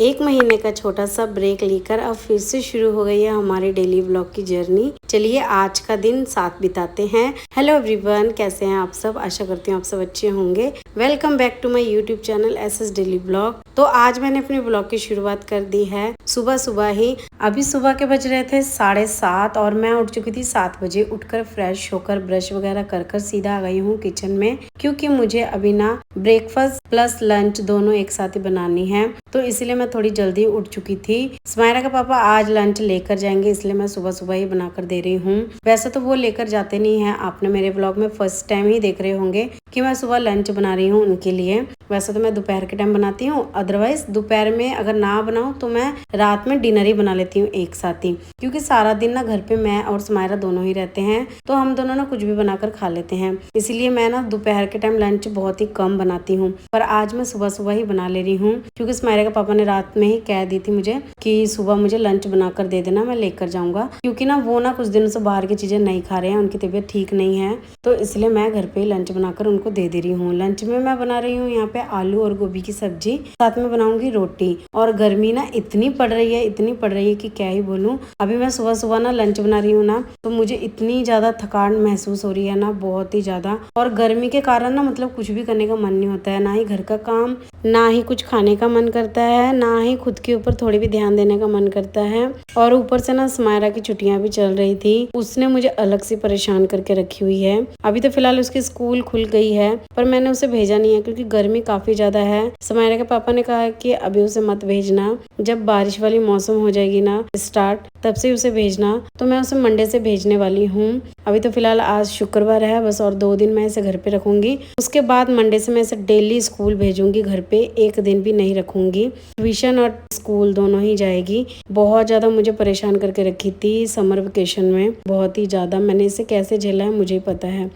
एक महीने का छोटा सा ब्रेक लेकर अब फिर से शुरू हो गई है हमारी डेली ब्लॉग की जर्नी। चलिए आज का दिन साथ बिताते हैं। हेलो एवरीवन, कैसे हैं आप सब? आशा करती हूँ आप सब अच्छे होंगे। Welcome back to my YouTube channel S S daily blog. तो आज मैंने अपने ब्लॉग की शुरुआत कर दी है सुबह सुबह ही। अभी सुबह के बज रहे थे 7:30 और मैं उठ चुकी थी 7 बजे। उठकर फ्रेश होकर ब्रश वगैरह कर सीधा आ गई हूँ किचन में, क्योंकि मुझे अभी ना ब्रेकफास्ट प्लस लंच दोनों एक साथ ही बनानी है, तो इसलिए मैं थोड़ी जल्दी उठ चुकी थी। स्मायरा का पापा आज लंच लेकर जाएंगे, इसलिए मैं सुबह सुबह ही बनाकर दे रही हूँ। वैसे तो वो लेकर जाते नहीं है, आपने मेरे ब्लॉग में फर्स्ट टाइम ही देख रहे होंगे कि मैं सुबह लंच बना रही हूँ उनके लिए। वैसे तो मैं दोपहर के टाइम बनाती हूँ, अदरवाइज दोपहर में अगर ना बनाऊँ तो मैं रात में डिनर ही बना लेती हूँ एक साथ ही, क्योंकि सारा दिन ना घर पे मैं और स्मायरा दोनों ही रहते हैं, तो हम दोनों ना कुछ भी बनाकर खा लेते हैं। इसलिए मैं ना दोपहर के टाइम लंच बहुत ही कम बनाती हूँ, पर आज मैं सुबह सुबह ही बना ले रही हूँ, क्योंकि स्मायरा के पापा ने रात में ही कह दी थी मुझे कि सुबह मुझे लंच बनाकर दे देना, मैं लेकर जाऊंगा। क्योंकि ना वो ना कुछ दिनों से बाहर की चीजें नहीं खा रहे हैं, उनकी तबीयत ठीक नहीं है, तो इसलिए मैं घर पे लंच बनाकर उनको दे रही हूँ। लंच में मैं बना रही हूँ यहाँ पे आलू और गोभी की सब्जी, साथ में बनाऊंगी रोटी। और गर्मी ना इतनी पड़ रही है, इतनी पड़ रही है कि क्या ही बोलूं। अभी मैं सुबह सुबह ना लंच बना रही हूँ ना, तो मुझे इतनी ज्यादा थकान महसूस हो रही है ना, बहुत ही ज्यादा। और गर्मी के कारण ना मतलब कुछ भी करने का मन नहीं होता है, ना ही घर का काम, ना ही कुछ खाने का मन करता है, ना ही खुद के ऊपर थोड़ी भी ध्यान देने का मन करता है। और ऊपर से ना स्मायरा की छुट्टियां भी चल रही थी, उसने मुझे अलग से परेशान करके रखी हुई है। अभी तो फिलहाल उसकी स्कूल खुल गई है, पर मैंने उसे भेजा नहीं है क्योंकि गर्मी काफी ज्यादा है। स्मायरा के पापा ने कहा कि अभी उसे मत भेजना, जब बारिश वाली मौसम हो जाएगी ना स्टार्ट, तब से उसे भेजना। तो मैं उसे मंडे से भेजने वाली हूँ। अभी तो फिलहाल आज शुक्रवार है, बस और 2 दिन मैं इसे घर पे रखूंगी। उसके बाद मंडे से मैं इसे डेली स्कूल भेजूंगी, घर पे एक दिन भी नहीं रखूंगी। ट्यूशन और स्कूल दोनों ही जाएगी। बहुत ज्यादा मुझे परेशान करके रखी थी समर वेकेशन में, बहुत ही ज्यादा। मैंने इसे कैसे झेला है मुझे ही पता है।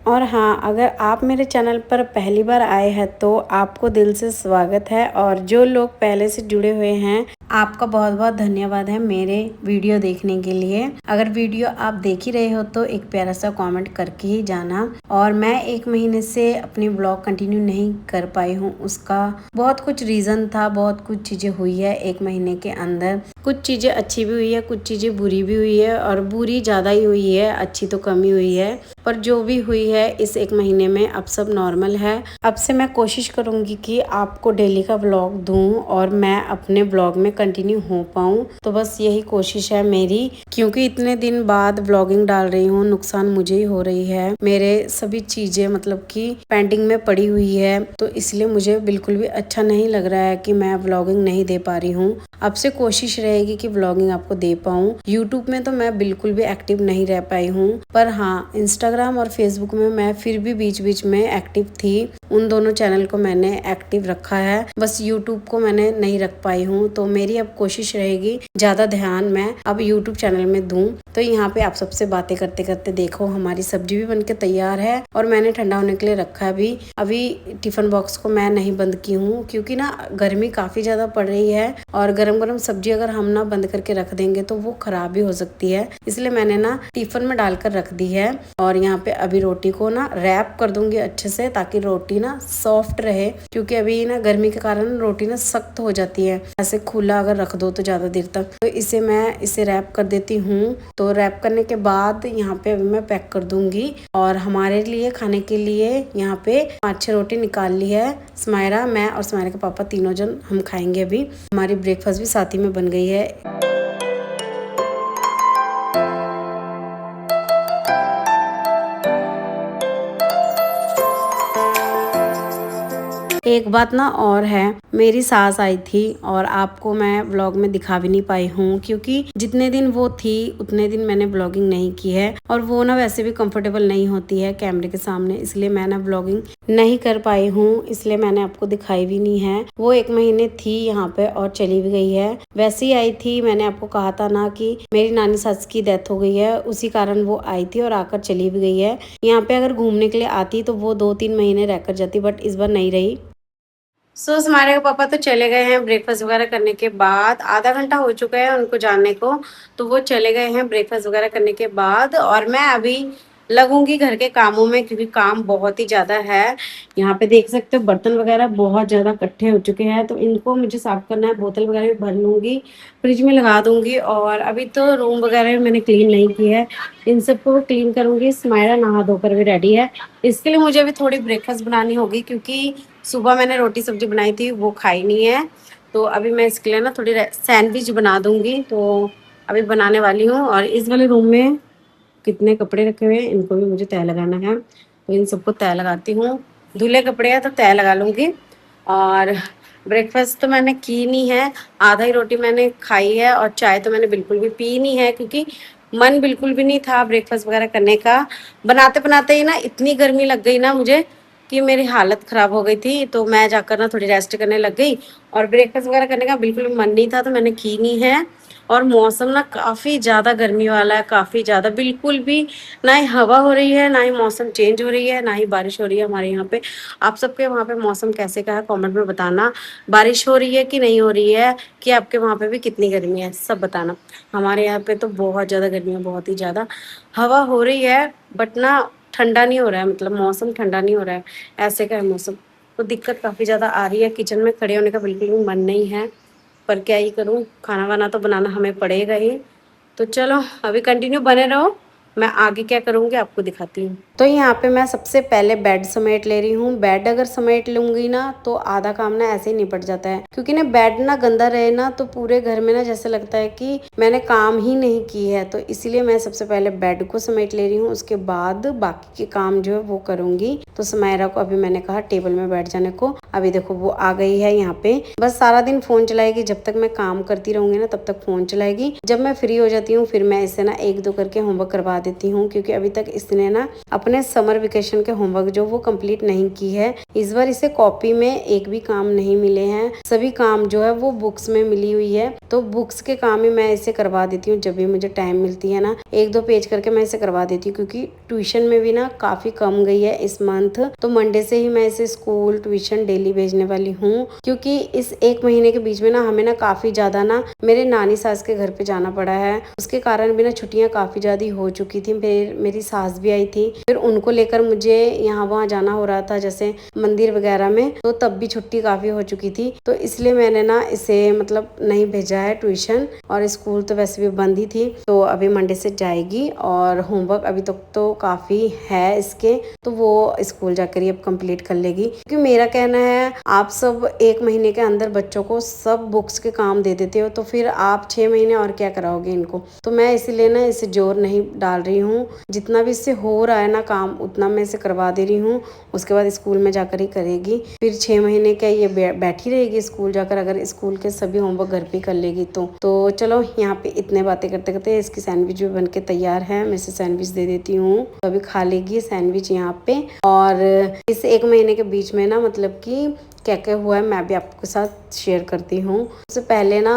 और हाँ, अगर आप मेरे चैनल पर पहली बार आए हैं तो आपको दिल से स्वागत है, और जो लोग पहले से जुड़े हुए हैं आपका बहुत बहुत धन्यवाद है मेरे वीडियो देखने के लिए। अगर वीडियो आप देख ही रहे हो तो एक प्यारा सा कमेंट करके ही जाना। और मैं 1 महीने से अपनी ब्लॉग कंटिन्यू नहीं कर पाई हूँ, उसका बहुत कुछ रीजन था, बहुत कुछ चीजें हुई है 1 महीने के अंदर। कुछ चीजें अच्छी भी हुई है, कुछ चीजें बुरी भी हुई है, और बुरी ज्यादा ही हुई है, अच्छी तो कम ही हुई है। पर जो भी हुई है इस 1 महीने में अब सब नॉर्मल है। अब से मैं कोशिश करूंगी कि आपको डेली का व्लॉग दूं और मैं अपने व्लॉग में कंटिन्यू हो पाऊं, तो बस यही कोशिश है मेरी। क्योंकि इतने दिन बाद व्लॉगिंग डाल रही हूँ, नुकसान मुझे ही हो रही है, मेरे सभी चीजें मतलब कि पेंडिंग में पड़ी हुई है, तो इसलिए मुझे बिल्कुल भी अच्छा नहीं लग रहा है कि मैं व्लॉगिंग नहीं दे पा रही हूँ। अब से कोशिश रहेगी कि व्लॉगिंग आपको दे पाऊँ। यूट्यूब में तो मैं बिल्कुल भी एक्टिव नहीं रह पाई हूँ, पर हाँ इंस्टाग्राम और फेसबुक में मैं फिर भी बीच बीच में एक्टिव थी। उन दोनों चैनल को मैंने एक्टिव रखा है, बस यूट्यूब को मैंने नहीं रख पाई हूँ। तो मेरी अब कोशिश रहेगी ज्यादा ध्यान मैं अब यूट्यूब चैनल में दूं। तो यहाँ पे आप सबसे बातें करते करते देखो हमारी सब्जी भी बनके तैयार है, और मैंने ठंडा होने के लिए रखा है भी। अभी टिफिन बॉक्स को मैं नहीं बंद की हूँ, क्योंकि ना गर्मी काफी ज्यादा पड़ रही है, और गरम गरम सब्जी अगर हम ना बंद करके रख देंगे तो वो खराब भी हो सकती है। इसलिए मैंने ना टिफिन में डालकर रख दी है। और यहाँ पे अभी रोटी को ना रैप कर दूंगी अच्छे से, ताकि रोटी ना सॉफ्ट रहे, क्योंकि अभी ना गर्मी के कारण रोटी ना सख्त हो जाती है ऐसे खुला अगर रख दो तो ज्यादा देर तक। तो इसे रैप कर देती हूँ। तो रैप करने के बाद यहाँ पे अभी मैं पैक कर दूंगी, और हमारे लिए खाने के लिए यहाँ पे 5-6 रोटी निकाल ली है। स्मायरा, मैं और स्मायरा के पापा तीनों जन हम खाएंगे। अभी हमारी ब्रेकफास्ट भी साथ ही में बन गई है। एक बात ना और है, मेरी सास आई थी और आपको मैं व्लॉग में दिखा भी नहीं पाई हूँ, क्योंकि जितने दिन वो थी उतने दिन मैंने व्लॉगिंग नहीं की है, और वो ना वैसे भी कंफर्टेबल नहीं होती है कैमरे के सामने, इसलिए मैं ना व्लॉगिंग नहीं कर पाई हूँ, इसलिए मैंने आपको दिखाई भी नहीं है। वो 1 महीने थी यहाँ पे और चली भी गई है। वैसे ही आई थी, मैंने आपको कहा था ना कि मेरी नानी सास की डेथ हो गई है, उसी कारण वो आई थी और आकर चली भी गई है। यहाँ पे अगर घूमने के लिए आती तो वो 2-3 महीने रहकर जाती, बट इस बार नहीं रही। हमारे पापा तो चले गए हैं ब्रेकफास्ट वगैरह करने के बाद। आधा घंटा हो चुका है उनको जाने को, तो वो चले गए हैं ब्रेकफास्ट वगैरह करने के बाद। और मैं अभी लगूंगी घर के कामों में, क्योंकि काम बहुत ही ज्यादा है। यहाँ पे देख सकते हो बर्तन वगैरह बहुत ज्यादा इकट्ठे हो चुके हैं, तो इनको मुझे साफ करना है। बोतल वगैरह भी भर लूंगी, फ्रिज में लगा दूंगी। और अभी तो रूम वगैरह भी मैंने क्लीन नहीं की है, इन सबको क्लीन करूंगी। स्माइरा नहा धोकर भी रेडी है। इसके लिए मुझे अभी थोड़ी ब्रेकफास्ट बनानी होगी, क्योंकि सुबह मैंने रोटी सब्जी बनाई थी, वो खाई नहीं है। तो अभी मैं इसके लिए ना थोड़ी सैंडविच बना दूंगी। तो अभी बनाने वाली हूँ। और इस वाले रूम में कितने कपड़े रखे हुए हैं, इनको भी मुझे तय लगाना है, तो इन सबको तय लगाती हूँ। धुले कपड़े हैं तो तय लगा लूँगी। और ब्रेकफास्ट तो मैंने की नहीं है, आधा ही रोटी मैंने खाई है, और चाय तो मैंने बिल्कुल भी पी नहीं है, क्योंकि मन बिल्कुल भी नहीं था ब्रेकफास्ट वगैरह करने का। बनाते बनाते ही ना इतनी गर्मी लग गई ना मुझे कि मेरी हालत ख़राब हो गई थी। तो मैं जाकर ना थोड़ी रेस्ट करने लग गई, और ब्रेकफास्ट वगैरह करने का बिल्कुल भी मन नहीं था, तो मैंने की नहीं है। और मौसम ना काफ़ी ज़्यादा गर्मी वाला है, काफ़ी ज़्यादा, बिल्कुल भी ना ही हवा हो रही है, ना ही मौसम चेंज हो रही है, ना ही बारिश हो रही है हमारे यहाँ पे। आप सबके वहाँ पे मौसम कैसे का है कमेंट में बताना। बारिश हो रही है कि नहीं हो रही है, कि आपके वहाँ पे भी कितनी गर्मी है, सब बताना। हमारे यहाँ पे तो बहुत ज़्यादा गर्मी है, बहुत ही ज़्यादा। हवा हो रही है बट ना ठंडा नहीं हो रहा है, मतलब मौसम ठंडा नहीं हो रहा है, ऐसे का है मौसम। तो दिक्कत काफ़ी ज़्यादा आ रही है, किचन में खड़े होने का बिल्कुल भी मन नहीं है, पर क्या ही करूँ, खाना वाना तो बनाना हमें पड़ेगा ही। तो चलो अभी कंटिन्यू बने रहो, मैं आगे क्या करूँगी आपको दिखाती हूँ। तो यहाँ पे मैं सबसे पहले बेड समेट ले रही हूँ। बेड अगर समेट लूँगी ना तो आधा काम ना ऐसे ही निपट जाता है, क्योंकि ना बेड ना गंदा रहे ना तो पूरे घर में ना जैसे लगता है कि मैंने काम ही नहीं की है। तो इसीलिए मैं सबसे पहले बेड को समेट ले रही हूँ, उसके बाद बाकी के काम जो है वो करूँगी। तो समायरा को अभी मैंने कहा टेबल में बैठ जाने को, अभी देखो वो आ गई है यहाँ पे। बस सारा दिन फोन चलाएगी, जब तक मैं काम करती रहूंगी ना तब तक फोन चलाएगी। जब मैं फ्री हो जाती हूँ फिर मैं इससे ना एक दो करके होमवर्क करवा देती हूँ, क्योंकि अभी तक इसने ना अपने समर वेकेशन के होमवर्क जो वो कंप्लीट नहीं की है। इस बार इसे कॉपी में एक भी काम नहीं मिले हैं, सभी काम जो है वो बुक्स में मिली हुई है। तो बुक्स के काम ही मैं इसे करवा देती हूँ, जब भी मुझे टाइम मिलती है ना एक दो पेज करके मैं इसे करवा देती हूँ, क्योंकि ट्यूशन में भी ना काफी कम गई है इस मंथ। तो मंडे से ही मैं इसे स्कूल ट्यूशन डेली भेजने वाली हूँ, क्योंकि इस एक महीने के बीच में ना हमें ना काफी ज्यादा ना मेरे नानी सास के घर पे जाना पड़ा है। उसके कारण भी ना छुट्टियां काफी ज्यादा हो चुकी थी। फिर मेरी सास भी आई थी, फिर उनको लेकर मुझे यहाँ वहाँ जाना हो रहा था, जैसे मंदिर वगैरह में, तो तब भी छुट्टी काफी हो चुकी थी। तो इसलिए मैंने ना इसे मतलब नहीं भेजा है ट्यूशन, और स्कूल तो वैसे भी बंद ही थी। तो अभी मंडे से जाएगी, और होमवर्क अभी तक तो काफी है इसके, तो वो स्कूल जाकर ही अब कंप्लीट कर लेगी। क्योंकि मेरा कहना है आप सब एक महीने के अंदर बच्चों को सब बुक्स के काम दे देते हो, तो फिर आप 6 महीने और क्या कराओगे इनको। तो मैं इसीलिए ना इसे जोर नहीं डाल रही हूँ, जितना भी इससे हो रहा है ना काम उतना मैं इसे करवा दे रही हूँ। उसके बाद स्कूल में जाकर ही करेगी, फिर 6 महीने क्या ये बैठी रहेगी स्कूल जाकर, अगर स्कूल के सभी होमवर्क घर पे कर लेगी तो चलो यहाँ पे इतने बातें करते करते इसकी सैंडविच भी बन के तैयार है। मैं इसे सैंडविच दे देती हूँ, तो अभी खा लेगी सैंडविच यहाँ पे। और इस एक महीने के बीच में ना मतलब कि क्या क्या हुआ है मैं भी आपके साथ शेयर करती हूँ। उससे पहले ना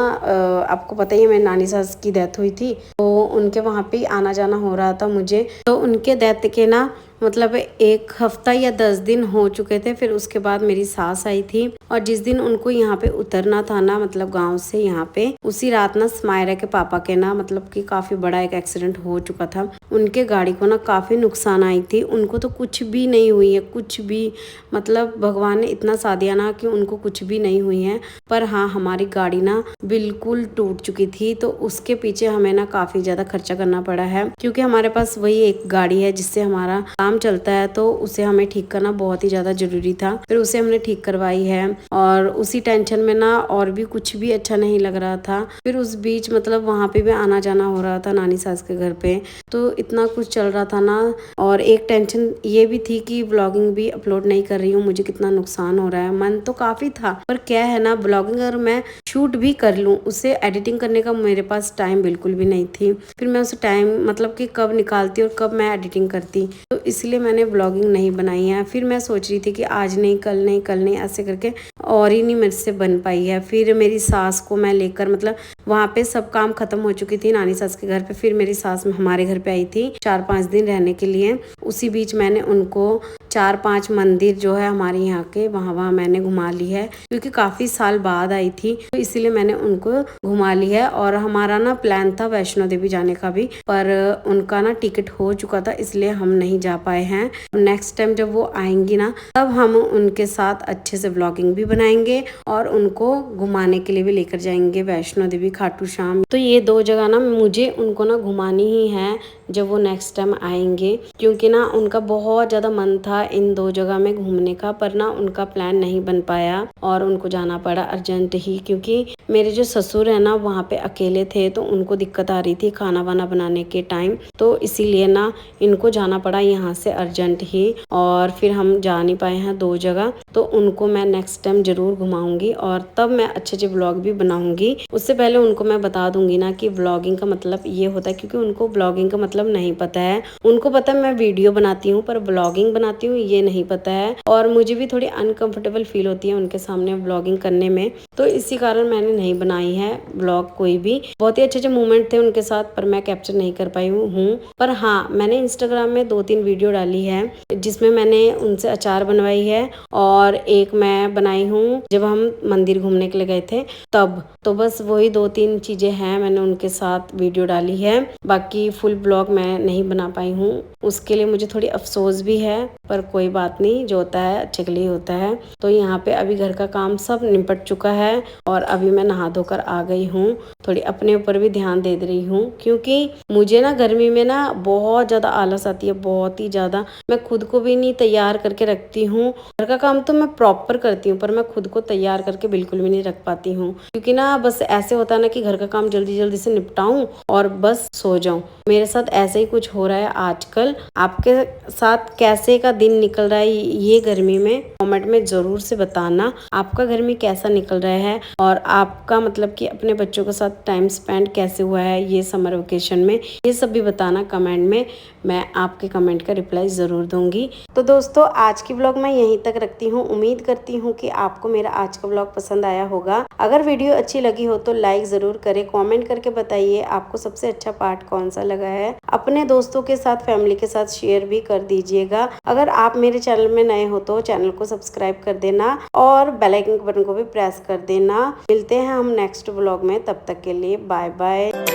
आपको पता ही है मेरी नानी सास की डेथ हुई थी, तो उनके वहाँ पे आना जाना हो रहा था मुझे। तो उनके डेथ के ना मतलब 1 हफ्ता या 10 दिन हो चुके थे। फिर उसके बाद मेरी सास आई थी, और जिस दिन उनको यहाँ पे उतरना था ना मतलब गांव से यहाँ पे, उसी रात ना स्मायरा के पापा के ना मतलब कि काफी बड़ा एक एक्सीडेंट हो चुका था। उनके गाड़ी को ना काफी नुकसान आई थी, उनको तो कुछ भी नहीं हुई है, कुछ भी, मतलब भगवान ने इतना साथ दिया ना कि उनको कुछ भी नहीं हुई है। पर हाँ हमारी गाड़ी ना बिल्कुल टूट चुकी थी, तो उसके पीछे हमें ना काफी ज्यादा खर्चा करना पड़ा है, क्योंकि हमारे पास वही एक गाड़ी है जिससे हमारा काम चलता है। तो उसे हमें ठीक करना बहुत ही ज्यादा जरूरी था, फिर उसे हमने ठीक करवाई है। और उसी टेंशन में ना और भी कुछ भी अच्छा नहीं लग रहा था। फिर उस बीच मतलब वहाँ पे भी आना जाना हो रहा था नानी सास के घर पे, तो इतना कुछ चल रहा था ना। और एक टेंशन ये भी थी कि व्लॉगिंग भी अपलोड नहीं कर रही हूँ, मुझे कितना नुकसान हो रहा है। मन तो काफी था, पर क्या है ना व्लॉगिंग अगर मैं शूट भी कर लूँ, उसे एडिटिंग करने का मेरे पास टाइम बिल्कुल भी नहीं थी। फिर मैं उसे टाइम मतलब कि कब निकालती और कब मैं एडिटिंग करती, तो इसलिए मैंने व्लॉगिंग नहीं बनाई है। फिर मैं सोच रही थी कि आज नहीं कल नहीं कल नहीं ऐसे करके, और ही नहीं मेरे से बन पाई है। फिर मेरी सास को मैं लेकर मतलब वहाँ पे सब काम खत्म हो चुकी थी नानी सास के घर पे। फिर मेरी सास हमारे घर पे आई थी 4-5 दिन रहने के लिए। उसी बीच मैंने उनको 4-5 मंदिर जो है हमारे यहाँ के वहाँ मैंने घुमा ली है, क्योंकि काफ़ी साल बाद आई थी तो इसीलिए मैंने उनको घुमा ली है। और हमारा ना प्लान था वैष्णो देवी जाने का भी, पर उनका ना टिकट हो चुका था इसलिए हम नहीं जा पाए हैं। नेक्स्ट टाइम जब वो आएंगी ना तब हम उनके साथ अच्छे से व्लॉगिंग भी बनाएंगे और उनको घुमाने के लिए भी लेकर जाएंगे वैष्णो देवी, खाटू श्याम। तो ये 2 जगह ना मुझे उनको ना घुमानी ही है जब वो नेक्स्ट टाइम आएंगे, क्योंकि ना उनका बहुत ज़्यादा मन था इन 2 जगह में घूमने का, पर ना उनका प्लान नहीं बन पाया और उनको जाना पड़ा अर्जेंट ही। क्योंकि मेरे जो ससुर है ना वहाँ पे अकेले थे तो उनको दिक्कत आ रही थी खाना वाना बनाने के टाइम, तो इसीलिए ना इनको जाना पड़ा यहाँ से अर्जेंट ही। और फिर हम जा नहीं पाए हैं 2 जगह, तो उनको मैं नेक्स्ट टाइम जरूर घुमाऊंगी और तब मैं अच्छे व्लॉग भी बनाऊंगी। उससे पहले उनको मैं बता दूंगी ना कि व्लॉगिंग का मतलब ये होता है, क्योंकि उनको व्लॉगिंग का मतलब नहीं पता है। उनको पता है मैं वीडियो बनाती हूँ पर व्लॉगिंग बनाती हूँ ये नहीं पता है, और मुझे भी थोड़ी अनकंफर्टेबल फील होती है उनके सामने व्लॉगिंग करने में, तो इसी कारण मैंने नहीं बनाई है व्लॉग कोई भी। बहुत ही अच्छे मोमेंट थे उनके साथ पर मैं कैप्चर नहीं कर पाई हूँ। पर हाँ, मैंने इंस्टाग्राम में 2-3 वीडियो डाली है जिसमें मैंने उनसे अचार बनवाई है और एक मैं बनाई हूँ जब हम मंदिर घूमने के लिए गए थे तब। तो बस वही 2-3 चीजें हैं मैंने उनके साथ वीडियो डाली है, बाकी फुल ब्लॉग मैं नहीं बना पाई हूँ। उसके लिए मुझे थोड़ी अफसोस भी है, पर कोई बात नहीं, जो होता है अच्छे के लिए होता है। तो यहाँ पे अभी घर का काम सब निपट चुका है और अभी मैं नहा धोकर आ गई हूँ। थोड़ी अपने ऊपर भी ध्यान दे रही हूँ, क्योंकि मुझे ना गर्मी में ना बहुत ज्यादा आलस आती है, बहुत ही ज्यादा। मैं खुद को भी नहीं तैयार करके रखती हूँ। घर का काम तो मैं प्रॉपर करती हूँ पर मैं खुद को तैयार करके बिल्कुल भी नहीं रख पाती हूँ, क्योंकि ना बस ऐसे होता है ना कि घर का काम जल्दी जल्दी से निपटाऊं और बस सो जाऊं। मेरे साथ ऐसे ही कुछ हो रहा है आजकल। आपके साथ कैसे का दिन निकल रहा है ये गर्मी में, कमेंट में जरूर से बताना आपका गर्मी कैसा निकल रहा है और आपका मतलब कि अपने बच्चों के साथ टाइम स्पेंड कैसे हुआ है ये समर वेकेशन में, ये सब भी बताना कमेंट में। मैं आपके कमेंट का रिप्लाई जरूर दूंगी। तो दोस्तों आज की व्लॉग मैं यहीं तक रखती हूँ। उम्मीद करती हूँ कि आपको मेरा आज का व्लॉग पसंद आया होगा। अगर वीडियो अच्छी लगी हो तो लाइक जरूर करें, कमेंट करके बताइए आपको सबसे अच्छा पार्ट कौन सा लगा है। अपने दोस्तों के साथ, फैमिली के साथ शेयर भी कर दीजिएगा। अगर आप मेरे चैनल में नए हो तो चैनल को सब्सक्राइब कर देना और बेल आइकन बटन को भी प्रेस कर देना। मिलते हैं हम नेक्स्ट व्लॉग में, तब तक के लिए बाय बाय।